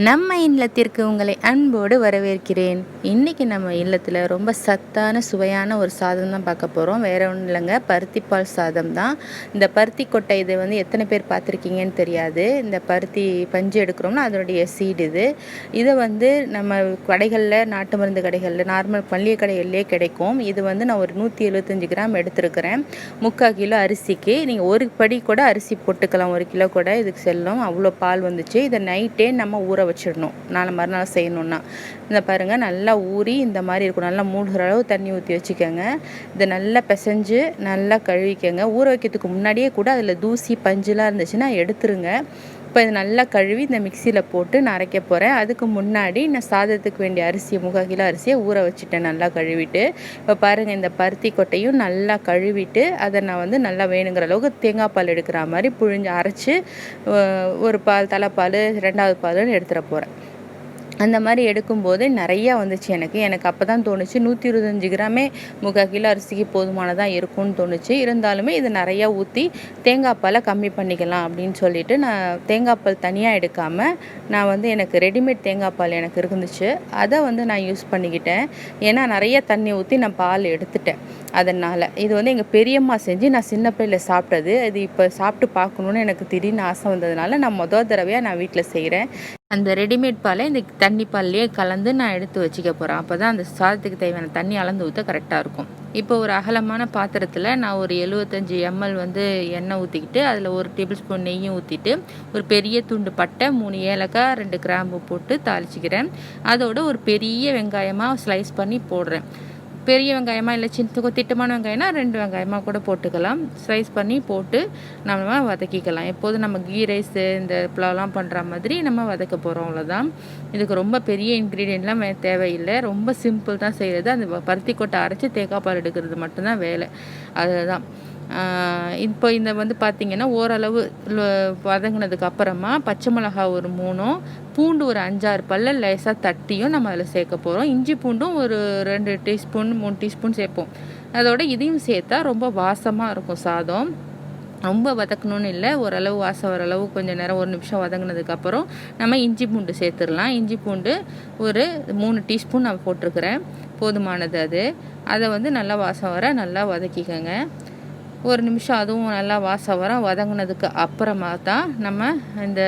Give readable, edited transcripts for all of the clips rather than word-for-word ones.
நம்ம இல்லத்திற்கு உங்களை அன்போடு வரவேற்கிறேன். இன்றைக்கி நம்ம இல்லத்தில் ரொம்ப சத்தான சுவையான ஒரு சாதம் தான் பார்க்க போகிறோம். வேறு ஒன்றும் இல்லைங்க, பருத்திப்பால் சாதம் தான். இந்த பருத்தி கொட்டை இது வந்து எத்தனை பேர் பார்த்துருக்கீங்கன்னு தெரியாது. இந்த பருத்தி பஞ்சு எடுக்கிறோம்னா அதனுடைய சீடு இதை வந்து நம்ம கடைகளில், நாட்டு மருந்து கடைகளில், நார்மல் மளிகை கடைகள்லேயே கிடைக்கும். இது வந்து நான் ஒரு 175 கிராம் எடுத்துருக்கிறேன். 3/4 கிலோ அரிசிக்கு. நீங்கள் ஒரு படி கூட அரிசி போட்டுக்கலாம், 1 கிலோ கூட இதுக்கு செல்லும். அவ்வளோ பால் வந்துச்சு. இதை நைட்டே நம்ம ஊற வச்சிடணும், நாளை மறுநாள் செய்யணுன்னா. இந்த பாருங்கள், நல்லா ஊறி இந்த மாதிரி இருக்கும். நல்லா மூழ்கிற அளவு தண்ணி ஊற்றி வச்சுக்கோங்க. இதை நல்லா பிசைஞ்சு நல்லா கழுவிக்கோங்க. ஊற வைக்கிறதுக்கு முன்னாடியே கூட அதில் தூசி பஞ்சுலாம் இருந்துச்சுன்னா எடுத்துருங்க. இப்போ இது நல்லா கழுவி இந்த மிக்சியில் போட்டு நான் அரைக்க போகிறேன். அதுக்கு முன்னாடி நான் சாதத்துக்கு வேண்டிய அரிசியை 3/4 கிலோ அரிசியை ஊற வச்சுட்டேன் நல்லா கழுவிட்டு. இப்போ பாருங்கள், இந்த பருத்தி கொட்டையும் நல்லா கழுவிட்டு அதை நான் வந்து நல்லா வேணுங்கிற அளவுக்கு தேங்காய் பால் எடுக்கிற மாதிரி புழிஞ்சு அரைச்சி ஒரு பால், தலைப்பால், 2வது பால்னு எடுத்துகிட போகிறேன். அந்த மாதிரி எடுக்கும்போது நிறையா வந்துச்சு எனக்கு அப்போ தான் தோணுச்சு 125 கிராமே 3/4 கிலோ அரிசிக்கு போதுமானதாக இருக்கும்னு தோணுச்சு. இருந்தாலுமே இது நிறையா ஊற்றி தேங்காய் பாலை கம்மி பண்ணிக்கலாம் அப்படின்னு சொல்லிட்டு நான் தேங்காய் பால் தனியாக எடுக்காமல் நான் வந்து எனக்கு ரெடிமேட் தேங்காய் பால் எனக்கு இருந்துச்சு, அதை வந்து நான் யூஸ் பண்ணிக்கிட்டேன். ஏன்னா நிறைய தண்ணி ஊற்றி நான் பால் எடுத்துட்டேன். அதனால் இது வந்து எங்கள் பெரியம்மா செஞ்சு நான் சின்ன பிள்ளையில் சாப்பிட்டது. அது இப்போ சாப்பிட்டு பார்க்கணுன்னு எனக்கு திடீர்னு ஆசை வந்ததுனால நான் தடவையாக நான் வீட்டில் செய்கிறேன். அந்த ரெடிமேட் பாலை இந்த தண்ணி பால்லையே கலந்து நான் எடுத்து வச்சுக்க போகிறேன். அப்போ தான் அந்த சாதத்துக்கு தேவையான தண்ணி அளந்து ஊற்ற கரெக்டாக இருக்கும். இப்போ ஒரு அகலமான பாத்திரத்தில் நான் ஒரு 75 ml வந்து எண்ணெய் ஊற்றிக்கிட்டு அதில் 1 டேபிள் ஸ்பூன் நெய்யும் ஊற்றிட்டு ஒரு பெரிய துண்டு பட்டை, 3 ஏலக்காய், 2 கிராம்பு போட்டு தாளிச்சிக்கிறேன். அதோட ஒரு பெரிய வெங்காயமாக ஸ்லைஸ் பண்ணி போடுறேன். பெரிய வெங்காயமாக இல்லை சின்ன திட்டமான வெங்காயம்னா 2 வெங்காயமாக கூட போட்டுக்கலாம். ஸ்லைஸ் பண்ணி போட்டு நம்ம வதக்கிக்கலாம். எப்போதும் நம்ம கீ ரைஸு இந்த புலாவெலாம் பண்ணுற மாதிரி நம்ம வதக்க போகிறோம், அவ்வளோதான். இதுக்கு ரொம்ப பெரிய இன்க்ரீடியன்ட்லாம் தேவையில்லை. ரொம்ப சிம்பிள் தான் செய்கிறது. அந்த பருத்தி கொட்டை அரைச்சி தேங்காய் பால் எடுக்கிறது மட்டும்தான் வேலை. அதுதான். இப்போ இந்த வந்து பார்த்திங்கன்னா ஓரளவு வதங்கினதுக்கு அப்புறமா பச்சை மிளகா ஒரு 3, பூண்டு ஒரு 5-6 பல்ல லேசாக தட்டியும் நம்ம அதில் சேர்க்க போகிறோம். இஞ்சி பூண்டும் ஒரு 2 டீஸ்பூன் 3 டீஸ்பூன் சேர்ப்போம். அதோட இதையும் சேர்த்தா ரொம்ப வாசமாக இருக்கும் சாதம். ரொம்ப வதக்கணும்னு இல்லை, ஓரளவு வாசம் வர அளவு கொஞ்சம் நேரம் 1 நிமிஷம் வதங்கினதுக்கப்புறம் நம்ம இஞ்சி பூண்டு சேர்த்துடலாம். இஞ்சி பூண்டு ஒரு 3 டீஸ்பூன் நான் போட்டிருக்கிறேன், போதுமானது அது. அதை வந்து நல்லா வாசம் வர நல்லா வதக்கிக்கோங்க. 1 நிமிஷம் அதுவும் நல்லா வாசம் வர வதங்கினதுக்கு அப்புறமா தான் நம்ம இந்த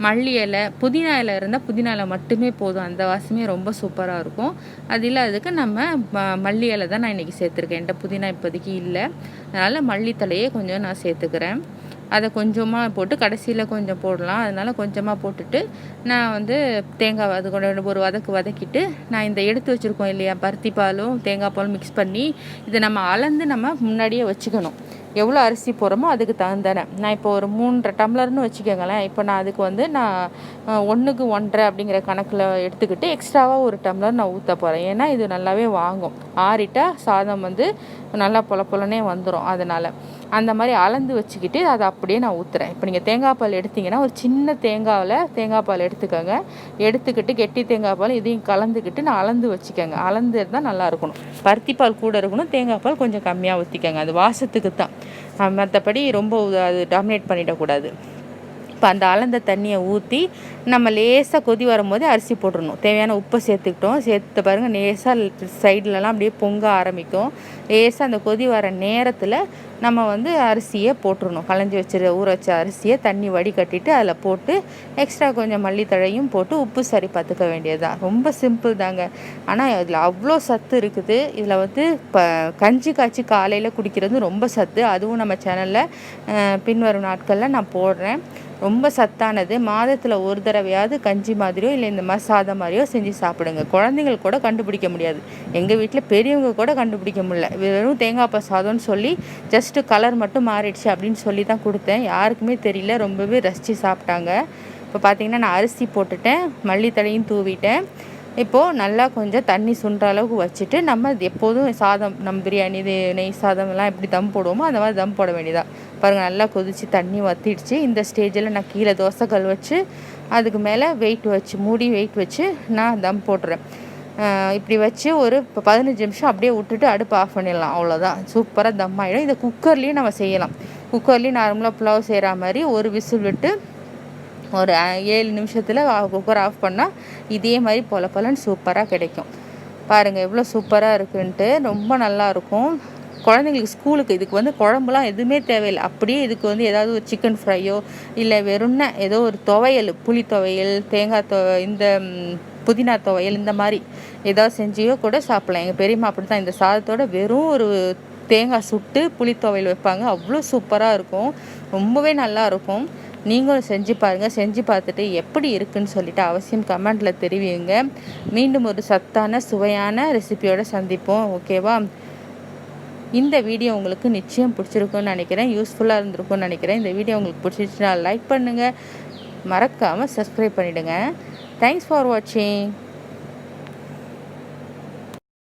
மல்லி இலை, புதினா இலை இருந்தால் புதினா இலை மட்டுமே போதும். அந்த வாசமே ரொம்ப சூப்பராக இருக்கும். அது இல்லாததுக்கு நம்ம மல்லி இலை தான் நான் இன்றைக்கி சேர்த்துருக்கேன். என்கிட்ட புதினா இப்போதைக்கு இல்லை, அதனால் மல்லித்தலையே கொஞ்சம் நான் சேர்த்துக்கிறேன். அதை கொஞ்சமாக போட்டு கடைசியில் கொஞ்சம் போடலாம். அதனால் கொஞ்சமாக போட்டுட்டு நான் வந்து தேங்காய் அது கூட ஒரு வதக்கிட்டு நான் இந்த எடுத்து வச்சுருக்கோம் இல்லையா, பருத்தி பாலும் தேங்காய் பாலும் மிக்ஸ் பண்ணி இதை நம்ம அளந்து நம்ம முன்னாடியே வச்சுக்கணும். எவ்வளோ அரிசி போடுறோமோ அதுக்கு தகுந்தானே. நான் இப்போ ஒரு 3.5 டம்ளர்னு வச்சுக்கோங்களேன். இப்போ நான் அதுக்கு வந்து நான் 1க்கு 1.5 அப்படிங்கிற கணக்கில் எடுத்துக்கிட்டு எக்ஸ்ட்ராவாக 1 டம்ளர் நான் ஊற்ற போகிறேன். ஏன்னா இது நல்லாவே வாங்கும். ஆறிட்டா சாதம் வந்து நல்லா பொலனே வந்துடும். அதனால் அந்த மாதிரி அளந்து வச்சுக்கிட்டு அதை அப்படியே நான் ஊற்றுறேன். இப்போ நீங்கள் தேங்காய் பால் எடுத்திங்கன்னா ஒரு சின்ன தேங்காய் பால் எடுத்துக்கோங்க. எடுத்துக்கிட்டு கெட்டி தேங்காய் பால் இதையும் கலந்துக்கிட்டு நான் அளந்து வச்சுக்கோங்க. அளந்து இருந்தால் நல்லா இருக்கணும். பருத்தி பால் கூட இருக்கணும், தேங்காய் பால் கொஞ்சம் கம்மியாக ஊற்றிக்கோங்க. அது வாசத்துக்கு தான், மற்றபடி ரொம்ப அது டாமினேட் பண்ணிடக்கூடாது. இப்போ அந்த அளந்த தண்ணியை ஊற்றி நம்ம லேசாக கொதி வரும்போது அரிசி போட்டுடணும். தேவையான உப்பை சேர்த்து பாருங்கள், லேசாக சைட்லலாம் அப்படியே பொங்க ஆரம்பிக்கும். லேசாக அந்த கொதி வர நேரத்தில் நம்ம வந்து அரிசியை போட்டுடணும். களைஞ்சி ஊற வச்ச அரிசியை தண்ணி வடிகட்டிட்டு அதில் போட்டு எக்ஸ்ட்ரா கொஞ்சம் மல்லித்தழையும் போட்டு உப்பு சரி பார்த்துக்க வேண்டியது தான். ரொம்ப சிம்பிள் தாங்க. ஆனால் இதில் அவ்வளோ சத்து இருக்குது. இதில் வந்து கஞ்சி காய்ச்சி காலையில் குடிக்கிறது ரொம்ப சத்து. அதுவும் நம்ம சேனலில் பின்வரும் நாட்களில் நான் போடுறேன். ரொம்ப சத்தானது. மாதத்தில் ஒரு தடவையாவது கஞ்சி மாதிரியோ இல்லை இந்த மாதிரி சாதம் மாதிரியோ செஞ்சு சாப்பிடுங்க. குழந்தைங்கள் கூட கண்டுபிடிக்க முடியாது. எங்கள் வீட்டில் பெரியவங்க கூட கண்டுபிடிக்க முடியல. வெறும் தேங்காய் பால் சாதம்னு சொல்லி ஜஸ்ட்டு கலர் மட்டும் மாறிடுச்சு அப்படின்னு சொல்லி தான் கொடுத்தேன். யாருக்குமே தெரியல, ரொம்பவே ரசித்து சாப்பிட்டாங்க. இப்போ பார்த்திங்கன்னா நான் அரிசி போட்டுட்டேன், மல்லித்தழையும் தூவிட்டேன். இப்போது நல்லா கொஞ்சம் தண்ணி சுண்டுற அளவுக்கு வச்சுட்டு நம்ம எப்போதும் சாதம், நம்ம பிரியாணி இது நெய் சாதம்லாம் எப்படி தம் போடுவோமோ அந்த மாதிரி தம் போட வேண்டியதாக. பாருங்கள், நல்லா கொதித்து தண்ணி வற்றிடுச்சு. இந்த ஸ்டேஜில் நான் கீழே தோசைக்கல் வச்சு அதுக்கு மேலே மூடி வெயிட் வச்சு நான் தம் போட்டுறேன். இப்படி வச்சு ஒரு 15 நிமிஷம் அப்படியே விட்டுட்டு அடுப்பு ஆஃப் பண்ணிடலாம். அவ்வளோதான், சூப்பராக தம் ஆகிடும். இதை குக்கர்லேயும் நம்ம செய்யலாம். குக்கர்லேயும் நார்மலாக புலாவ் செய்கிற மாதிரி ஒரு விசில் விட்டு ஒரு 7 நிமிஷத்தில் குக்கர் ஆஃப் பண்ணால் இதே மாதிரி பொல பொலன்னு சூப்பராக கிடைக்கும். பாருங்கள் எவ்வளோ சூப்பராக இருக்குன்ட்டு. ரொம்ப நல்லாயிருக்கும். குழந்தைங்களுக்கு ஸ்கூலுக்கு இதுக்கு வந்து குழம்புலாம் எதுவுமே தேவையில்லை. அப்படியே இதுக்கு வந்து ஏதாவது ஒரு சிக்கன் ஃப்ரையோ இல்லை வெறும்ன ஏதோ ஒரு துவையல், புளி துவையல், தேங்காய் இந்த புதினா துவையல் இந்த மாதிரி ஏதாவது செஞ்சியோ கூட சாப்பிட்லாம். எங்கள் பெரியம்மா அப்படி தான் இந்த சாதத்தோட வெறும் ஒரு தேங்காய் சுட்டு புளி துவையல் வைப்பாங்க. அவ்வளோ சூப்பராக இருக்கும். ரொம்பவே நல்லாயிருக்கும். நீங்களும் செஞ்சு பாருங்கள். செஞ்சு பார்த்துட்டு எப்படி இருக்குன்னு சொல்லிவிட்டு அவசியம் கமெண்டில் தெரிவிங்க. மீண்டும் ஒரு சத்தான சுவையான ரெசிபியோடு சந்திப்போம். ஓகேவா? இந்த வீடியோ உங்களுக்கு நிச்சயம் பிடிச்சிருக்குன்னு நினைக்கிறேன். யூஸ்ஃபுல்லாக இருந்திருக்கும்னு நினைக்கிறேன். இந்த வீடியோ உங்களுக்கு பிடிச்சிருச்சுன்னா லைக் பண்ணுங்கள். மறக்காமல் சப்ஸ்கிரைப் பண்ணிவிடுங்க. தேங்க்ஸ் ஃபார் வாட்சிங்.